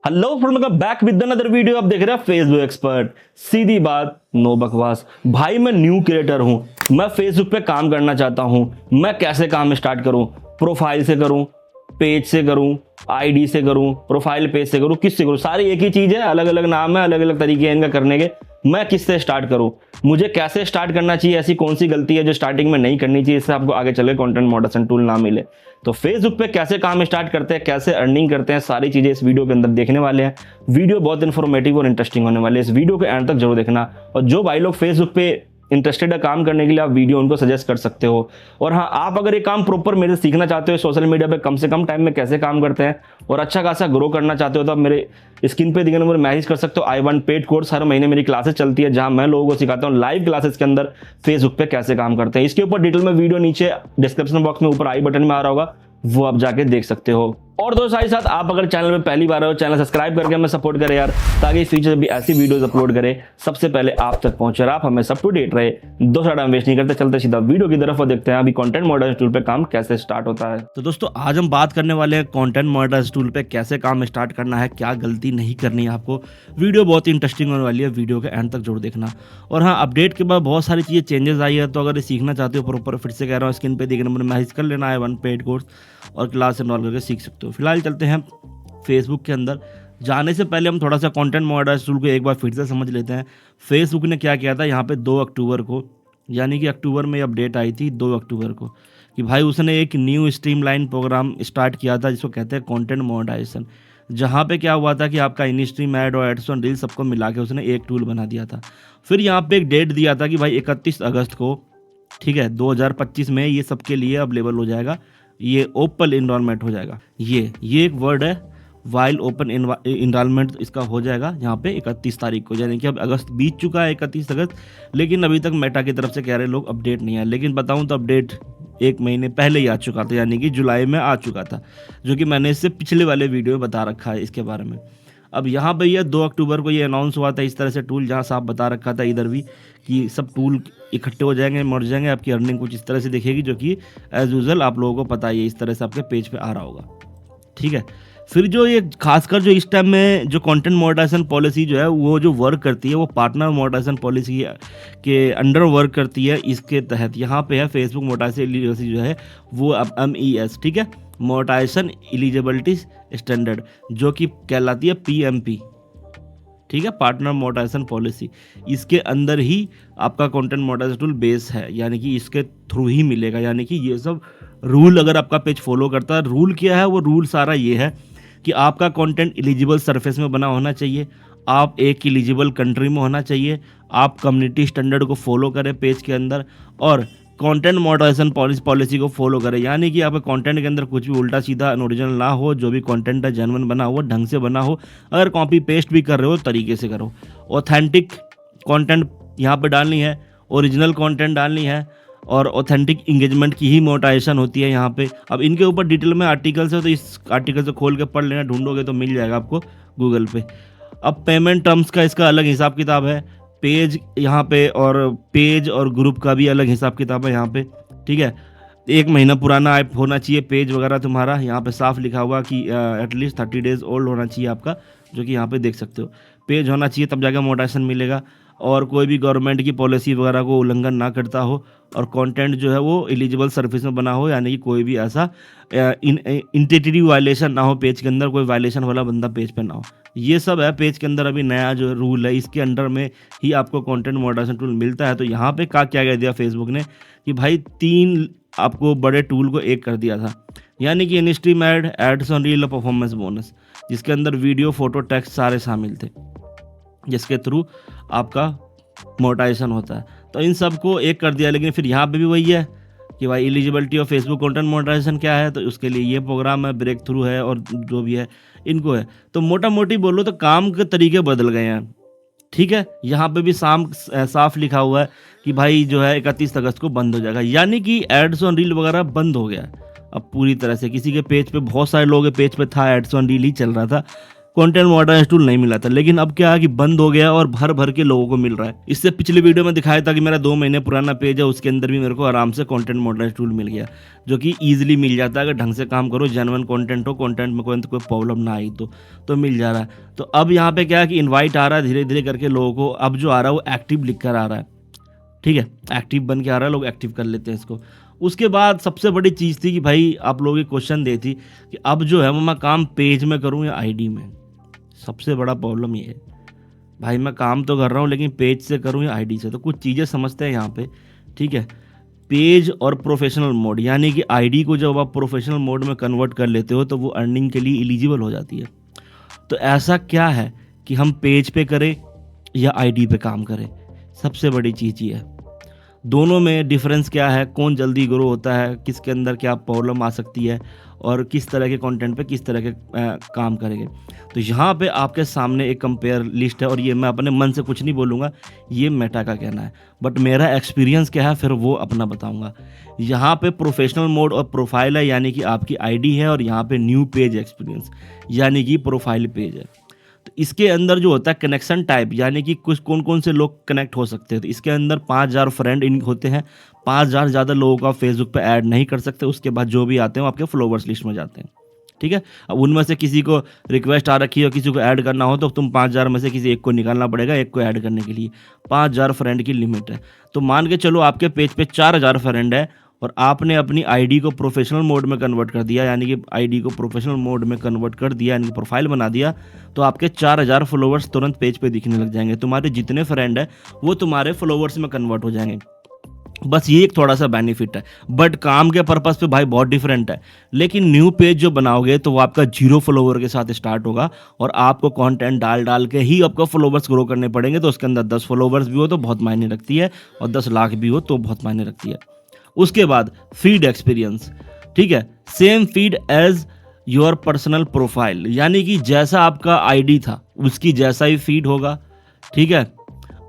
Hello friend, back with another video. आप देख रहे हैं फेसबुक एक्सपर्ट। सीधी बात, नो बकवास। भाई मैं न्यू क्रिएटर हूं, मैं फेसबुक पे काम करना चाहता हूं। मैं कैसे काम स्टार्ट करूं? प्रोफाइल से करूं, पेज से करूं, आईडी से करूं, प्रोफाइल पेज से करूं, किससे करूं? सारी एक ही चीज है, अलग अलग नाम है, अलग अलग तरीके हैं इनका करने के। मैं किससे स्टार्ट करूं? मुझे कैसे स्टार्ट करना चाहिए? ऐसी कौन सी गलती है जो स्टार्टिंग में नहीं करनी चाहिए, इससे आपको आगे चले कंटेंट मॉडरेशन टूल ना मिले? तो फेसबुक पे कैसे काम स्टार्ट करते हैं, कैसे अर्निंग करते हैं, सारी चीजें इस वीडियो के अंदर देखने वाले हैं। वीडियो बहुत इन्फॉर्मेटिव और इंटरेस्टिंग होने वाली है, इस वीडियो के एंड तक जरूर देखना। और जो भाई लोग फेसबुक पे इंटरेस्टेड है काम करने के लिए, आप वीडियो उनको सजेस्ट कर सकते हो। और हाँ, आप अगर ये काम प्रॉपर मेरे से सीखना चाहते हो, सोशल मीडिया पे कम से कम टाइम में कैसे काम करते हैं और अच्छा खासा ग्रो करना चाहते हो, तो आप मेरे स्क्रीन पे दिखे नंबर मैसेज कर सकते हो। आई वन पेड कोर्स, हर महीने मेरी क्लासेस चलती है जहां मैं लोगों को सिखाता हूँ लाइव क्लासेस के अंदर फेसबुक पे कैसे काम करते हैं। इसके ऊपर डिटेल में वीडियो नीचे डिस्क्रिप्शन बॉक्स में ऊपर आई बटन में आ रहा होगा, वो आप जाके देख सकते हो। और दोस्तों साथ ही साथ आप अगर चैनल में पहली बार हो, चैनल सब्सक्राइब करके हमें सपोर्ट करें यार, ताकि फ्यूचर भी ऐसी वीडियोस अपलोड करें सबसे पहले आप तक पहुंचे और आप हमें सब टू डेट रहे। दो साइड हम वेस्ट नहीं करते, चलते सीधा वीडियो की तरफ और देखते हैं अभी कंटेंट मॉडरेशन टूल पे काम कैसे स्टार्ट होता है। तो दोस्तों आज हम बात करने वाले हैं कंटेंट मॉडरेशन टूल पे कैसे काम स्टार्ट करना है, क्या गलती नहीं करनी है आपको। वीडियो बहुत ही इंटरेस्टिंग होने वाली है, वीडियो के एंड तक जरूर देखना। और हाँ, अपडेट के बाद बहुत सारी चीज़ें चेंजेस आई है, तो अगर ये सीखना चाहते हो प्रॉपर, फिर से कह रहा हूँ स्क्रीन पे दिखे नंबर मैसेज कर लेना है, वन पेड कोर्स और क्लास इनरोल करके सीख सकते हो। फिलहाल चलते हैं फेसबुक के अंदर। जाने से पहले हम थोड़ा सा कंटेंट मॉडरेशन टूल को एक बार फिर से समझ लेते हैं। फेसबुक ने क्या किया था यहाँ पे 2 अक्टूबर को, यानी कि अक्टूबर में अपडेट आई थी 2 अक्टूबर को, कि भाई उसने एक न्यू स्ट्रीमलाइन प्रोग्राम स्टार्ट किया था जिसको कहते हैं कंटेंट मॉडरेशन। जहाँ पे क्या हुआ था कि आपका इन स्ट्रीम ऐड और एड्स ऑन रील सबको मिला के उसने एक टूल बना दिया था। फिर यहाँ पे एक डेट दिया था कि भाई 31 अगस्त को, ठीक है, 2025 में ये सबके लिए अवेलेबल हो जाएगा, ये ओपन इन्वायरमेंट हो जाएगा। ये एक वर्ड है, वाइल ओपन इन्वायरमेंट इसका हो जाएगा यहाँ पे 31 तारीख को, यानी कि अब अगस्त बीत चुका है 31 अगस्त, लेकिन अभी तक मेटा की तरफ से कह रहे लोग अपडेट नहीं आया। लेकिन बताऊँ तो अपडेट 1 महीने पहले ही आ चुका था, यानी कि जुलाई में आ चुका था, जो कि मैंने इससे पिछले वाले वीडियो में बता रखा है इसके बारे में। अब यहाँ पे ये 2 अक्टूबर को ये अनाउंस हुआ था इस तरह से टूल, जहाँ साफ बता रखा था इधर भी कि सब टूल इकट्ठे हो जाएंगे, मर जाएंगे, आपकी अर्निंग कुछ इस तरह से दिखेगी, जो कि एज यूजल आप लोगों को पता ही है, इस तरह से आपके पेज पे आ रहा होगा। ठीक है, फिर जो ये खासकर जो इस टाइम में जो कंटेंट मॉडरेशन पॉलिसी जो है वो जो वर्क करती है, वो पार्टनर मॉडरेशन पॉलिसी के अंडर वर्क करती है। इसके तहत यहाँ पे है फेसबुक मॉडरेशन एलिजिबिलिटी जो है वो अब MES, ठीक है, मॉडरेशन एलिजिबिलिटी स्टैंडर्ड, जो कि कहलाती है PMP, ठीक है, पार्टनर मॉडरेशन पॉलिसी। इसके अंदर ही आपका कंटेंट मॉडरेशन टूल बेस है, यानी कि इसके थ्रू ही मिलेगा। यानी कि ये सब रूल अगर आपका पेज फॉलो करता है, रूल क्या है, वो रूल सारा ये है कि आपका कंटेंट एलिजिबल सरफेस में बना होना चाहिए, आप एक एलिजिबल कंट्री में होना चाहिए, आप कम्युनिटी स्टैंडर्ड को फॉलो करें पेज के अंदर, और कंटेंट मॉडरेशन पॉलिसी को फॉलो करें। यानी कि आपके कंटेंट के अंदर कुछ भी उल्टा सीधा अनओरिजिनल ना हो, जो भी कंटेंट है जेन्युइन बना हो, ढंग से बना हो, अगर कॉपी पेस्ट भी कर रहे हो तरीके से करो, ऑथेंटिक कंटेंट यहाँ पे डालनी है, ओरिजिनल कंटेंट डालनी है, और ऑथेंटिक इंगेजमेंट की ही मोनेटाइजेशन होती है यहाँ पे। अब इनके ऊपर डिटेल में आर्टिकल्स है, तो इस आर्टिकल से खोल के पढ़ लेना, ढूंढोगे तो मिल जाएगा आपको गूगल पे। अब पेमेंट टर्म्स का इसका अलग हिसाब किताब है, पेज यहाँ पे, और पेज और ग्रुप का भी अलग हिसाब किताब है यहाँ पे, ठीक है। 1 महीना पुराना ऐप होना चाहिए पेज वगैरह तुम्हारा, यहाँ पे साफ लिखा हुआ कि एटलीस्ट 30 डेज ओल्ड होना चाहिए आपका, जो कि यहाँ पे देख सकते हो। पेज होना चाहिए तब जाकर मोनेटाइजेशन मिलेगा, और कोई भी गवर्नमेंट की पॉलिसी वगैरह को उल्लंघन ना करता हो, और कंटेंट जो है वो एलिजिबल सर्विस में बना हो, यानी कि कोई भी ऐसा इंटेंटिव वायलेशन ना हो, पेज के अंदर कोई वायलेशन वाला बंदा पेज पे ना हो। ये सब है पेज के अंदर अभी नया जो रूल है, इसके अंडर में ही आपको कंटेंट मॉडरेशन टूल मिलता है। तो यहाँ पे क्या कह दिया फेसबुक ने कि भाई 3 आपको बड़े टूल को एक कर दिया था, यानी कि in stream ad, ads on reel और परफॉर्मेंस बोनस, जिसके अंदर वीडियो, फोटो, टेक्स्ट सारे शामिल थे, जिसके थ्रू आपका मोनेटाइजेशन होता है। तो इन सब को एक कर दिया। लेकिन फिर यहाँ पे भी वही है कि भाई eligibility of Facebook content moderation क्या है, तो उसके लिए ये प्रोग्राम है, ब्रेक थ्रू है, और जो भी है इनको है। तो मोटा मोटी बोलो तो काम के तरीके बदल गए हैं, ठीक है। यहाँ पे भी साफ लिखा हुआ है कि भाई जो है 31 अगस्त को बंद हो जाएगा, यानी कि एड्स ऑन रील वगैरह बंद हो गया अब पूरी तरह से। किसी के पेज पे, बहुत सारे लोगों के पेज पे था एड्स ऑन रील ही चल रहा था, कंटेंट मॉडरेशन टूल नहीं मिला था, लेकिन अब क्या है कि बंद हो गया और भर भर के लोगों को मिल रहा है। इससे पिछले वीडियो में दिखाया था कि मेरा 2 महीने पुराना पेज है, उसके अंदर भी मेरे को आराम से कंटेंट मॉडरेशन टूल मिल गया, जो कि ईजिली मिल जाता है अगर ढंग से काम करो, जेन्युइन कंटेंट हो, कंटेंट में कोई प्रॉब्लम ना आई तो मिल जा रहा है। तो अब यहाँ पे क्या है कि इन्वाइट आ रहा है धीरे धीरे करके लोगों को, अब जो आ रहा है वो एक्टिव लिख कर आ रहा है, ठीक है, एक्टिव बन के आ रहा है, लोग एक्टिव कर लेते हैं इसको। उसके बाद सबसे बड़ी चीज़ थी कि भाई आप लोगों की क्वेश्चन दे थी कि अब जो है वो मैं काम पेज में करूँ या आईडी में। सबसे बड़ा प्रॉब्लम ये है भाई, मैं काम तो कर रहा हूँ लेकिन पेज से करूँ या आईडी से। तो कुछ चीज़ें समझते हैं यहाँ पे, ठीक है। पेज और प्रोफेशनल मोड, यानी कि आईडी को जब आप प्रोफेशनल मोड में कन्वर्ट कर लेते हो तो वो अर्निंग के लिए एलिजिबल हो जाती है। तो ऐसा क्या है कि हम पेज पे करें या आईडी पे काम करें, सबसे बड़ी चीज़ ये है। दोनों में डिफरेंस क्या है, कौन जल्दी ग्रो होता है, किसके अंदर क्या प्रॉब्लम आ सकती है और किस तरह के कंटेंट पे किस तरह के काम करेंगे। तो यहाँ पे आपके सामने एक कंपेयर लिस्ट है, और ये मैं अपने मन से कुछ नहीं बोलूँगा, ये मेटा का कहना है, बट मेरा एक्सपीरियंस क्या है फिर वो अपना बताऊँगा। यहाँ पे प्रोफेशनल मोड और प्रोफाइल है, यानी कि आपकी आईडी है, और यहाँ पे न्यू पेज एक्सपीरियंस यानी कि प्रोफाइल पेज है। तो इसके अंदर जो होता है कनेक्शन टाइप, यानी कि कुछ कौन कौन से लोग कनेक्ट हो सकते हैं। तो इसके अंदर 5000 फ्रेंड इन होते हैं, 5000 ज़्यादा लोगों को आप फेसबुक पे ऐड नहीं कर सकते। उसके बाद जो भी आते हैं वो आपके फॉलोवर्स लिस्ट में जाते हैं, ठीक है। अब उनमें से किसी को रिक्वेस्ट आ रखी है और किसी को ऐड करना हो तो तुम 5000 में से किसी एक को निकालना पड़ेगा, एक को ऐड करने के लिए 5000 फ्रेंड की लिमिट है। तो मान के चलो आपके पेज पे 4000 फ्रेंड है और आपने अपनी आईडी को प्रोफेशनल मोड में कन्वर्ट कर दिया, यानी कि आईडी को प्रोफेशनल मोड में कन्वर्ट कर दिया, यानी कि प्रोफाइल बना दिया, तो आपके 4000 फॉलोवर्स तुरंत पेज पे दिखने लग जाएंगे। तुम्हारे जितने फ्रेंड है वो तुम्हारे फॉलोवर्स में कन्वर्ट हो जाएंगे। बस ये एक थोड़ा सा बेनिफिट है, बट काम के पर्पस पे भाई बहुत डिफरेंट है। लेकिन न्यू पेज जो बनाओगे तो वो आपका 0 फॉलोवर के साथ स्टार्ट होगा, और आपको कंटेंट डाल डाल के ही आपको फॉलोवर्स ग्रो करने पड़ेंगे। तो उसके अंदर 10 फॉलोवर्स भी हो तो बहुत मायने रखती है, और 10 लाख भी हो तो बहुत मायने रखती है। उसके बाद फीड एक्सपीरियंस, ठीक है, same feed as your personal profile, यानी कि जैसा आपका आईडी था उसकी जैसा ही फीड होगा, ठीक है।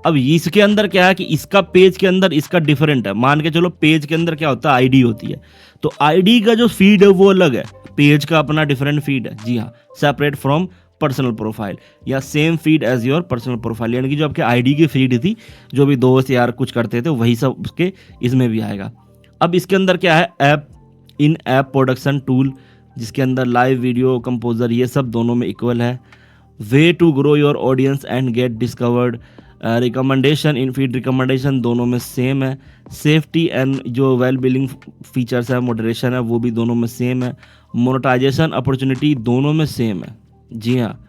अब इसके अंदर क्या है कि इसका पेज के अंदर इसका डिफरेंट है। मान के चलो पेज के अंदर क्या होता है, आईडी होती है, तो आईडी का जो फीड है वो अलग है, पेज का अपना डिफरेंट फीड है। जी हाँ, सेपरेट फ्रॉम पर्सनल प्रोफाइल, या same feed as your personal profile, यानी कि जो आपके आईडी की फीड थी, जो भी दोस्त यार कुछ करते थे वही सब उसके इसमें भी आएगा। अब इसके अंदर क्या है, ऐप इन ऐप प्रोडक्शन टूल, जिसके अंदर लाइव वीडियो कंपोजर ये सब दोनों में इक्वल है। Way to grow your audience and get discovered, recommendation in feed recommendation दोनों में सेम है। सेफ्टी एंड जो वेल बिलिंग फीचर्स है, मॉडरेशन है, वो भी दोनों में सेम है। मोनेटाइजेशन अपॉर्चुनिटी दोनों में सेम है। जी हाँ,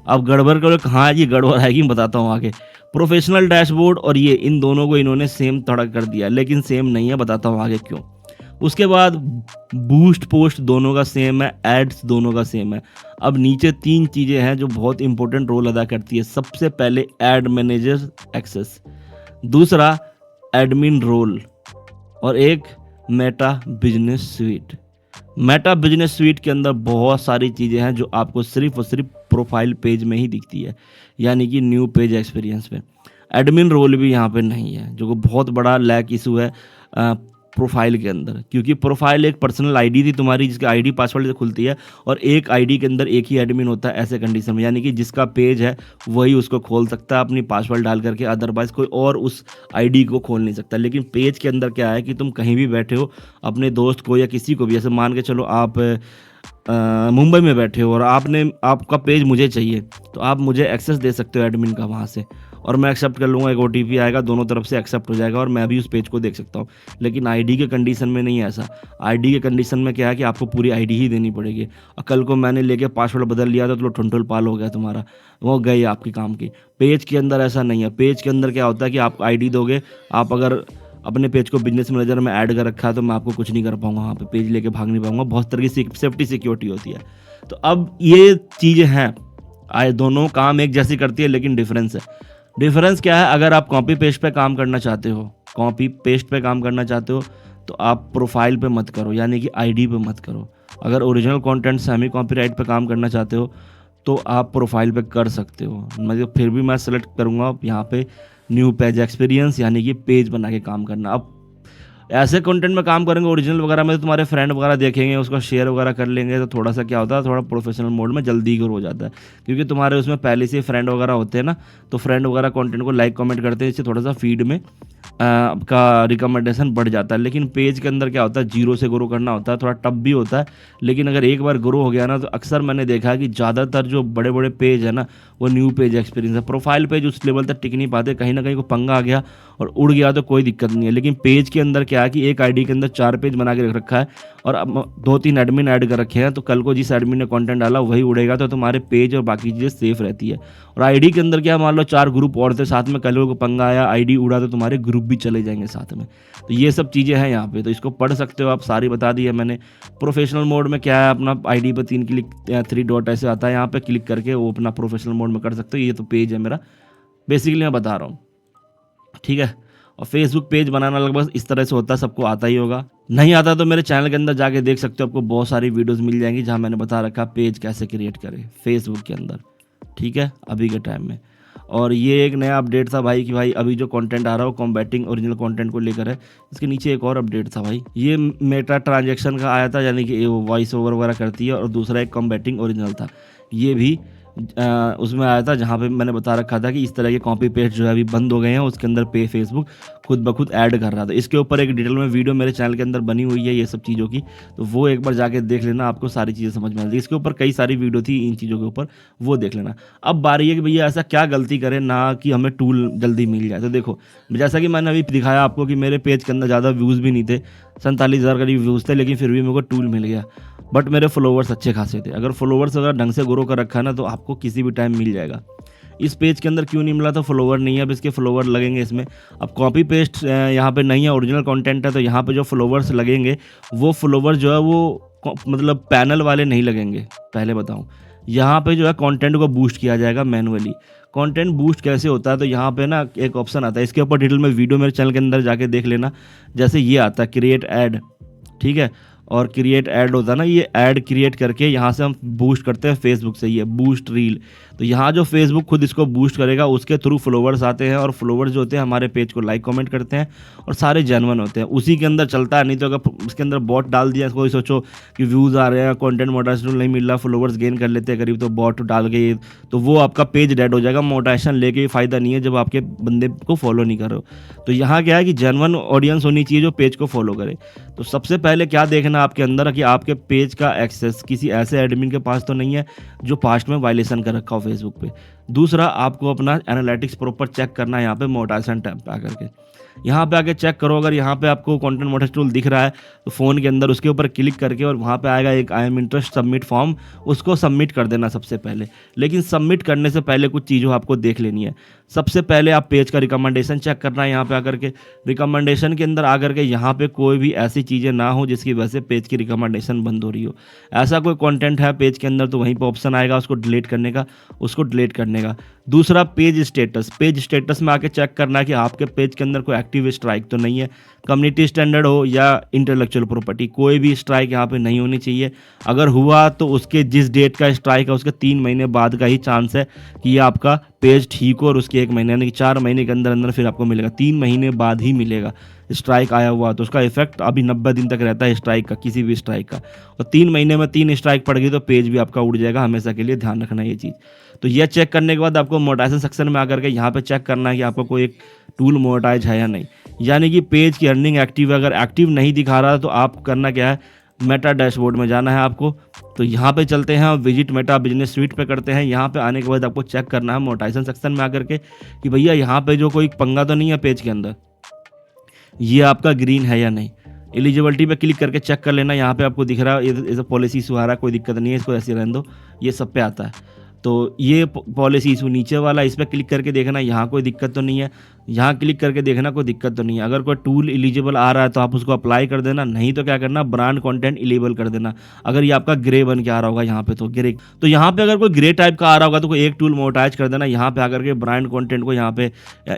अब गड़बड़ करो कहाँ ये गड़बड़ आएगी बताता हूँ आगे। प्रोफेशनल डैशबोर्ड और ये इन दोनों को इन्होंने सेम थोड़ा कर दिया, लेकिन सेम नहीं है, बताता हूँ आगे क्यों। उसके बाद बूस्ट पोस्ट दोनों का सेम है, एड्स दोनों का सेम है। अब नीचे 3 चीज़ें हैं जो बहुत इंपॉर्टेंट रोल अदा करती है। सबसे पहले एड मैनेजर एक्सेस, दूसरा एडमिन रोल, और एक Meta business sweet. Meta business sweet के अंदर बहुत सारी चीज़ें हैं जो आपको सिर्फ और सिर्फ प्रोफाइल पेज में ही दिखती है, यानी कि न्यू पेज एक्सपीरियंस में। एडमिन रोल भी यहाँ पे नहीं है, जो कि बहुत बड़ा लैक इशू है प्रोफाइल के अंदर, क्योंकि प्रोफाइल एक पर्सनल आईडी थी तुम्हारी, जिसकी आईडी पासवर्ड से खुलती है, और एक आईडी के अंदर एक ही एडमिन होता है ऐसे कंडीशन में, यानी कि जिसका पेज है वही उसको खोल सकता है अपनी पासवर्ड डाल करके, अदरवाइज कोई और उस आईडी को खोल नहीं सकता। लेकिन पेज के अंदर क्या है कि तुम कहीं भी बैठे हो, अपने दोस्त को या किसी को भी, जैसे मान के चलो आप मुंबई में बैठे हो और आपका पेज मुझे चाहिए, तो आप मुझे एक्सेस दे सकते हो एडमिन का वहाँ से, और मैं एक्सेप्ट कर लूँगा, एक OTP आएगा, दोनों तरफ से एक्सेप्ट हो जाएगा और मैं भी उस पेज को देख सकता हूँ। लेकिन आईडी के कंडीशन में नहीं है ऐसा। आईडी के कंडीशन में क्या है कि आपको पूरी आईडी ही देनी पड़ेगी, और कल को मैंने लेके पासवर्ड बदल लिया तो ठुंठुल पाल हो गया तुम्हारा, वो गई आपकी काम की। पेज के अंदर ऐसा नहीं है। पेज के अंदर क्या होता है कि आप आईडी दोगे, आप अगर अपने पेज को बिजनेस मैनेजर में ऐड कर रखा है तो मैं आपको कुछ नहीं कर पाऊंगा, वहाँ पे पेज लेके भाग नहीं पाऊंगा, बहुत तरह की सेफ्टी सिक्योरिटी होती है। तो अब ये चीज़ें हैं, आए दोनों काम एक जैसी करती है, लेकिन डिफरेंस है। डिफरेंस क्या है, अगर आप कॉपी पेस्ट पे काम करना चाहते हो, कॉपी पेस्ट पे काम करना चाहते हो तो आप प्रोफाइल पे मत करो, यानी कि आईडी पे मत करो। अगर ओरिजिनल कंटेंट सेमी कॉपीराइट पे काम करना चाहते हो तो आप प्रोफाइल पे कर सकते हो। मतलब फिर भी मैं सेलेक्ट करूँगा यहाँ पे न्यू पेज एक्सपीरियंस, यानी कि पेज बना के काम करना। अब ऐसे कंटेंट में काम करेंगे ओरिजिनल वगैरह में तो तुम्हारे फ्रेंड वगैरह देखेंगे, उसको शेयर वगैरह कर लेंगे, तो थोड़ा सा क्या होता है, थोड़ा प्रोफेशनल मोड में जल्दी ग्रो हो जाता है, क्योंकि तुम्हारे उसमें पहले से फ्रेंड वगैरह होते हैं ना, तो फ्रेंड वगैरह कंटेंट को लाइक कमेंट करते हैं, इससे थोड़ा सा फीड में आपका रिकमेंडेशन बढ़ जाता है। लेकिन पेज के अंदर क्या होता है, जीरो से ग्रो करना होता है, थोड़ा टफ भी होता है, लेकिन अगर एक बार ग्रो हो गया ना, तो अक्सर मैंने देखा है कि ज़्यादातर जो बड़े बड़े पेज है ना, वो न्यू पेज एक्सपीरियंस है। प्रोफाइल पेज उस लेवल तक टिक नहीं पाते, कहीं ना कहीं को पंगा आ गया और उड़ गया तो कोई दिक्कत नहीं है। लेकिन पेज के अंदर क्या है कि एक आईडी के अंदर 4 पेज बना के रख रखा है और अब 2-3 एडमिन ऐड कर रखे हैं, तो कल को जिस एडमिन ने कंटेंट डाला वही उड़ेगा, तो तुम्हारे पेज और बाकी चीज़ें सेफ रहती है। और आईडी के अंदर क्या, मान लो 4 ग्रुप और थे साथ में, कल को पंगा आया, आईडी उड़ा, तो तुम्हारे ग्रुप भी चले जाएंगे साथ में। तो ये सब चीज़ें हैं यहाँ पे, तो इसको पढ़ सकते हो आप, सारी बता दी है मैंने। प्रोफेशनल मोड में क्या है, अपना आईडी पर 3 क्लिक 3 डॉट ऐसे आता है, यहाँ पे क्लिक करके वो अपना प्रोफेशनल मोड में कर सकते हो। ये तो पेज है मेरा, बेसिकली मैं बता रहा हूँ, ठीक है। और फेसबुक पेज बनाना लगभग इस तरह से होता है, सबको आता ही होगा। नहीं आता तो मेरे चैनल के अंदर जाके देख सकते हो, आपको बहुत सारी वीडियोस मिल जाएंगी जहां मैंने बता रखा पेज कैसे क्रिएट करें फेसबुक के अंदर, ठीक है, अभी के टाइम में। और ये एक नया अपडेट था भाई कि भाई अभी जो कंटेंट आ रहा है वो कॉम्बैटिंग ओरिजिनल कंटेंट को लेकर है। इसके नीचे एक और अपडेट था भाई, ये मेटा ट्रांजैक्शन का आया था, यानी कि वॉइस ओवर वगैरह करती है, और दूसरा एक कॉम्बैटिंग ओरिजिनल था, ये भी उसमें आया था, जहाँ पे मैंने बता रखा था कि इस तरह के कॉपी पेस्ट जो है अभी बंद हो गए हैं, उसके अंदर पे फेसबुक खुद ब खुद ऐड कर रहा था। इसके ऊपर एक डिटेल में वीडियो मेरे चैनल के अंदर बनी हुई है ये सब चीज़ों की, तो वो एक बार जाके देख लेना, आपको सारी चीज़ें समझ में आती है। इसके ऊपर कई सारी वीडियो थी इन चीज़ों के ऊपर, वो देख लेना। अब बारी है कि भैया ऐसा क्या गलती करें ना कि हमें टूल जल्दी मिल जाए। तो देखो, जैसा कि मैंने अभी दिखाया आपको कि मेरे पेज के अंदर ज़्यादा व्यूज़ भी नहीं थे, 47,000 करीब व्यूज़ थे, लेकिन फिर भी मेरे को टूल मिल गया, बट मेरे फॉलोवर्स अच्छे खासे थे। अगर फॉलोवर्स अगर ढंग से ग्रो कर रखा है ना, तो आपको किसी भी टाइम मिल जाएगा। इस पेज के अंदर क्यों नहीं मिला, तो फॉलोवर नहीं है, अब इसके फॉलोवर लगेंगे इसमें। अब कॉपी पेस्ट यहाँ पे नहीं है, ओरिजिनल कंटेंट है, तो यहाँ पे जो फॉलोवर्स लगेंगे वो फॉलोवर जो है वो मतलब पैनल वाले नहीं लगेंगे। पहले बताऊँ, यहाँ पे जो है कंटेंट को बूस्ट किया जाएगा मैनुअली। कंटेंट बूस्ट कैसे होता है, तो यहाँ पे ना एक ऑप्शन आता है, इसके ऊपर डिटेल में वीडियो मेरे चैनल के अंदर जाके देख लेना। जैसे ये आता है क्रिएट ऐड, ठीक है, और क्रिएट ऐड होता है ना, ये ऐड क्रिएट करके यहाँ से हम बूस्ट करते हैं फेसबुक से, ये बूस्ट रील। तो यहाँ जो फेसबुक खुद इसको बूस्ट करेगा, उसके थ्रू फॉलोवर्स आते हैं, और फॉलोवर्स जो होते हैं हमारे पेज को लाइक कमेंट करते हैं, और सारे जेन्युइन होते हैं, उसी के अंदर चलता है। नहीं तो अगर उसके अंदर बॉट डाल दिया, कोई सोचो कि व्यूज़ आ रहे हैं, कंटेंट मोनेटाइजेशन नहीं मिल रहा, फॉलोवर्स गेन कर लेते हैं करीब, तो बॉट डाल के तो वो आपका पेज डेड हो जाएगा। मोनेटाइजेशन लेके फ़ायदा नहीं है जब आपके बंदे को फॉलो नहीं करो। तो यहाँ क्या है कि जेन्युइन ऑडियंस होनी चाहिए जो पेज को फॉलो करे। तो सबसे पहले क्या देखना आपके अंदर कि आपके पेज का एक्सेस किसी ऐसे एडमिन के पास तो नहीं है जो पास्ट में वायलेशन कर रखा हो फेसबुक पे। दूसरा, आपको अपना एनालिटिक्स प्रॉपर चेक करना है यहाँ पे मोनेटाइजेशन टैब पे आकर के। यहाँ पे आके चेक करो, अगर यहाँ पे आपको कंटेंट मोनेटाइजेशन टूल दिख रहा है तो फ़ोन के अंदर उसके ऊपर क्लिक करके, और वहाँ पे आएगा एक I am interest submit form, उसको सबमिट कर देना सबसे पहले। लेकिन सबमिट करने से पहले कुछ चीज़ों आपको देख लेनी है। सबसे पहले आप पेज का रिकमेंडेशन चेक करना है यहाँ पे आकर के। रिकमेंडेशन के अंदर आकर के यहाँ पे कोई भी ऐसी चीज़ें ना हो जिसकी वजह से पेज की रिकमेंडेशन बंद हो रही हो। ऐसा कोई कंटेंट है पेज के अंदर तो वहीं पे ऑप्शन आएगा उसको डिलीट करने का, उसको डिलीट करने का। दूसरा, पेज स्टेटस। पेज स्टेटस में आके चेक करना है कि आपके पेज के अंदर कोई एक्टिव स्ट्राइक तो नहीं है। कम्युनिटी स्टैंडर्ड हो या इंटेलेक्चुअल प्रॉपर्टी, कोई भी स्ट्राइक यहाँ पे नहीं होनी चाहिए। अगर हुआ तो उसके जिस डेट का स्ट्राइक है उसके 3 महीने बाद का ही चांस है कि ये आपका पेज ठीक हो, और उसके 1 महीने यानी कि 4 महीने के अंदर अंदर फिर आपको मिलेगा। 3 महीने बाद ही मिलेगा स्ट्राइक आया हुआ, तो उसका इफेक्ट अभी 90 दिन तक रहता है स्ट्राइक का, किसी भी स्ट्राइक का। और 3 महीने में 3 स्ट्राइक पड़ गई तो पेज भी आपका उड़ जाएगा, हमेशा के लिए ध्यान रखना ये चीज़। तो यह चेक करने के बाद आपको मोनेटाइजेशन सेक्शन में आकर के यहाँ पे चेक करना है कि आपको कोई एक टूल मोनेटाइज है या नहीं। यानी कि पेज की अर्निंग एक्टिव है, अगर एक्टिव नहीं दिखा रहा तो आप करना क्या है, मेटा डैशबोर्ड में जाना है आपको। तो यहाँ पे चलते हैं, विजिट मेटा बिजनेस स्वीट पे करते हैं। यहाँ पे आने के बाद आपको चेक करना है मोनेटाइजेशन सेक्शन में आकर के कि भैया यहाँ पे जो कोई पंगा तो नहीं है पेज के अंदर, ये आपका ग्रीन है या नहीं। एलिजिबिलिटी पे क्लिक करके चेक कर लेना, यहाँ पे आपको दिख रहा है ये पॉलिसी इशू आ रहा है, कोई दिक्कत नहीं है, इसको ऐसे रहने दो, ये सब पे आता है। तो ये पॉलिसी इशू नीचे वाला, इस पर क्लिक करके देखना यहाँ कोई दिक्कत तो नहीं है, यहाँ क्लिक करके देखना कोई दिक्कत तो नहीं है। अगर कोई टूल एलिजिबल आ रहा है तो आप उसको अप्लाई कर देना, नहीं तो क्या करना, ब्रांड कंटेंट इनेबल कर देना। अगर ये आपका ग्रे बन के आ रहा होगा यहाँ पे तो ग्रे, तो यहाँ पे अगर कोई ग्रे टाइप का आ रहा होगा तो कोई एक टूल मोनेटाइज कर देना। यहाँ पे आकर के ब्रांड कंटेंट को यहाँ पे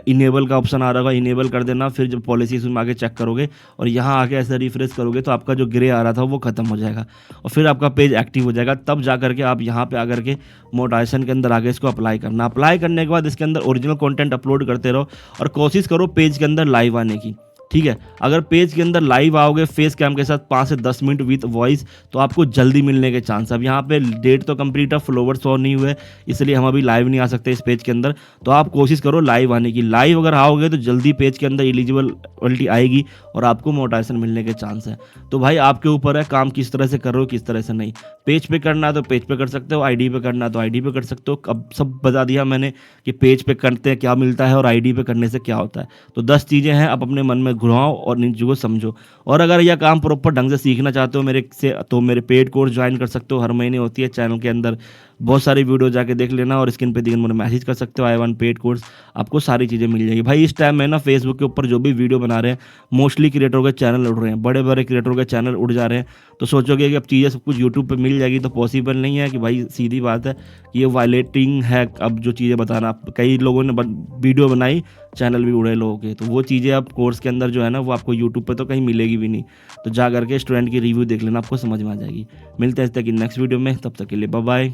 इनेबल का ऑप्शन आ रहा होगा, इनेबल कर देना। फिर जब पॉलिसी इशू में आके चेक करोगे और यहाँ आके ऐसे रिफ्रेश करोगे तो आपका जो ग्रे आ रहा था वो खत्म हो जाएगा और फिर आपका पेज एक्टिव हो जाएगा। तब जा करके आप यहाँ पे आकर के मोनेटाइजेशन के अंदर आगे इसको अप्लाई करना। अप्लाई करने के बाद इसके अंदर ओरिजिनल कंटेंट अपलोड करते रहो और कोशिश करो पेज के अंदर लाइव आने की। ठीक है। अगर पेज के अंदर लाइव आओगे फेस कैम के साथ 5 से 10 मिनट विद वॉइस, तो आपको जल्दी मिलने के चांस। अब यहाँ पे डेट तो कंप्लीट है, फॉलोवर्स 100 नहीं हुए, इसलिए हम अभी लाइव नहीं आ सकते इस पेज के अंदर। तो आप कोशिश करो लाइव आने की। लाइव अगर आओगे तो जल्दी पेज के अंदर एलिजिबिलिटी आएगी और आपको मोनेटाइजेशन मिलने के चांस है। तो भाई आपके ऊपर है, काम किस तरह से कर रहे हो, किस तरह से नहीं। पेज पे करना है तो पेज पे कर सकते हो, आईडी पे करना है तो आईडी पे कर सकते हो। अब सब बता दिया मैंने कि पेज पे करते हैं क्या मिलता है और आईडी पे करने से क्या होता है। तो 10 चीज़ें हैं, आप अपने मन में घुराओ और इन चीज़ों को समझो। और अगर यह काम प्रॉपर ढंग से सीखना चाहते हो मेरे से, तो मेरे पेड कोर्स ज्वाइन कर सकते हो। हर महीने होती है चैनल के अंदर, बहुत सारी वीडियो जाके देख लेना और स्क्रीन पे दिखे मुझे मैसेज कर सकते हो, आई वांट पेड कोर्स, आपको सारी चीज़ें मिल जाएगी। भाई इस टाइम में ना फेसबुक के ऊपर जो भी वीडियो बना रहे हैं मोस्टली क्रिएटरों के चैनल उड़ रहे हैं, बड़े बड़े क्रिएटरों के चैनल उड़ जा रहे हैं। तो सोचोगे कि अब चीज़ें सब कुछ यूट्यूब पे मिल जाएगी, तो पॉसिबल नहीं है कि भाई, सीधी बात है कि ये वायलेटिंग है। अब जो चीज़ें बताना, कई लोगों ने वीडियो बनाई, चैनल भी उड़े लोगों के, तो वो चीज़ें अब कोर्स के अंदर जो है ना वो आपको यूट्यूब पे तो कहीं मिलेगी भी नहीं। तो जा करके स्टूडेंट की रिव्यू देख लेना, आपको समझ में आ जाएगी। मिलते हैं इस तक की नेक्स्ट वीडियो में, तब तक के लिए बाय बाय।